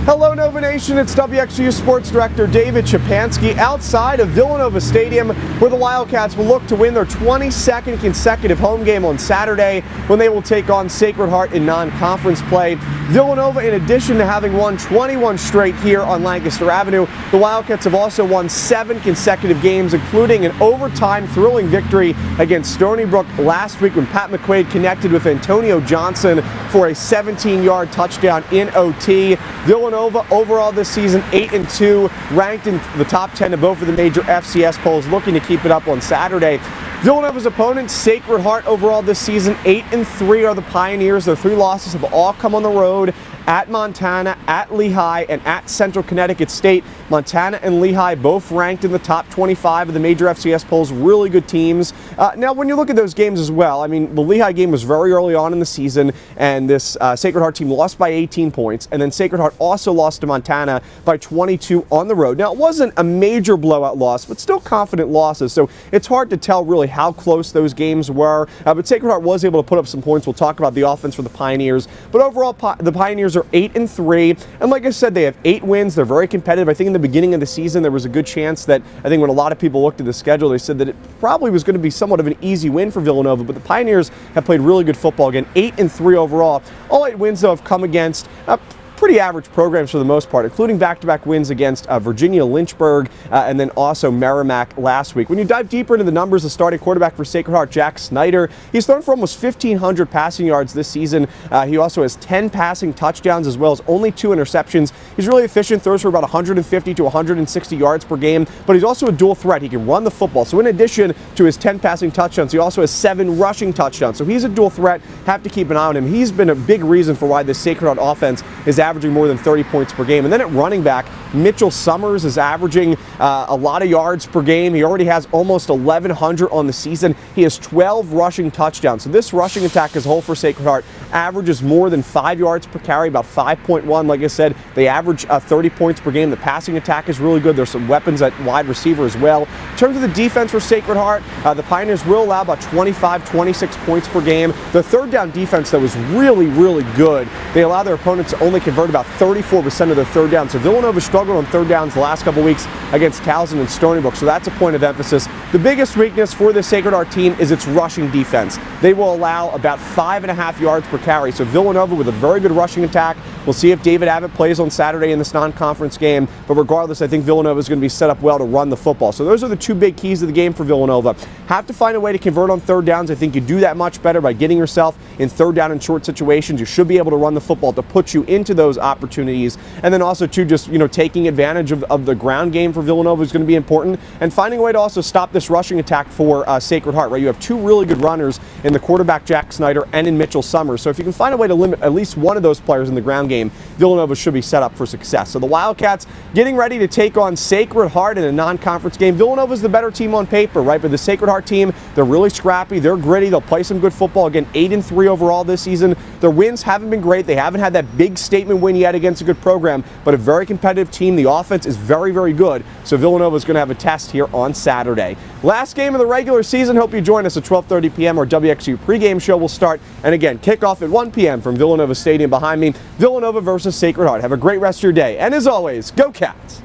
Hello Nova Nation, it's WXVU Sports Director David Szczepanski outside of Villanova Stadium, where the Wildcats will look to win their 22nd consecutive home game on Saturday when they will take on Sacred Heart in non-conference play. Villanova, in addition to having won 21 straight here on Lancaster Avenue, the Wildcats have also won 7 consecutive games, including an overtime thrilling victory against Stony Brook last week when Pat McQuaid connected with Antonio Johnson for a 17-yard touchdown in OT. Villanova overall this season 8-2, ranked in the top 10 of both of the major FCS polls, looking to keep it up on Saturday. Villanova's opponents, Sacred Heart, overall this season 8-3 are the Pioneers. Their 3 losses have all come on the road, at Montana, at Lehigh, and at Central Connecticut State. Montana and Lehigh both ranked in the top 25 of the major FCS polls. Really good teams. Now, when you look at those games as well, I mean, the Lehigh game was very early on in the season, and this Sacred Heart team lost by 18 points, and then Sacred Heart also lost to Montana by 22 on the road. Now, it wasn't a major blowout loss, but still confident losses, so it's hard to tell really how close those games were, but Sacred Heart was able to put up some points. We'll talk about the offense for the Pioneers, but overall, the Pioneers are 8-3, and like I said, they have 8 wins. They're very competitive. I think in the beginning of the season, there was a good chance that, I think when a lot of people looked at the schedule, they said that it probably was going to be somewhat of an easy win for Villanova, but the Pioneers have played really good football. Again, 8-3 overall. All 8 wins, though, have come against pretty average programs for the most part, including back-to-back wins against Virginia Lynchburg and then also Merrimack last week. When you dive deeper into the numbers, the starting quarterback for Sacred Heart, Jack Snyder, he's thrown for almost 1,500 passing yards this season. He also has 10 passing touchdowns as well as only 2 interceptions. He's really efficient, throws for about 150 to 160 yards per game, but he's also a dual threat. He can run the football. So in addition to his 10 passing touchdowns, he also has 7 rushing touchdowns. So he's a dual threat. Have to keep an eye on him. He's been a big reason for why this Sacred Heart offense is averaging more than 30 points per game. And then at running back, Mitchell Summers is averaging a lot of yards per game. He already has almost 1,100 on the season. He has 12 rushing touchdowns. So this rushing attack as a whole for Sacred Heart averages more than 5 yards per carry, about 5.1. Like I said, they average 30 points per game. The passing attack is really good. There's some weapons at wide receiver as well. In terms of the defense for Sacred Heart, the Pioneers will allow about 25, 26 points per game. The third down defense, though, is really, really good. They allow their opponents to only convert about 34% of their third downs. So Villanova struggled on third downs the last couple weeks against Towson and Stony Brook, so that's a point of emphasis. The biggest weakness for this Sacred Heart team is its rushing defense. They will allow about 5.5 yards per carry. So Villanova with a very good rushing attack. We'll see if David Abbott plays on Saturday in this non-conference game, but regardless, I think Villanova is going to be set up well to run the football. So those are the 2 big keys of the game for Villanova. Have to find a way to convert on third downs. I think you do that much better by getting yourself in third down and short situations. You should be able to run the football to put you into those opportunities. And then also, too, just, taking advantage of the ground game for Villanova is going to be important. And finding a way to also stop this rushing attack for Sacred Heart, right? You have 2 really good runners in the quarterback, Jack Snyder, and in Mitchell Summers. So if you can find a way to limit at least one of those players in the ground game, Villanova should be set up for success. So the Wildcats getting ready to take on Sacred Heart in a non-conference game. Villanova's the better team on paper, right? But the Sacred Heart team, they're really scrappy. They're gritty. They'll play some good football. Again, 8-3 overall this season. Their wins haven't been great. They haven't had that big statement win yet against a good program, but a very competitive team. The offense is very, very good. So Villanova is going to have a test here on Saturday. Last game of the regular season. Hope you join us at 12:30 p.m. Our WXU pregame show will start. And again, kickoff at 1 p.m. from Villanova Stadium behind me. Villanova versus Sacred Heart. Have a great rest of your day. And as always, go Cats!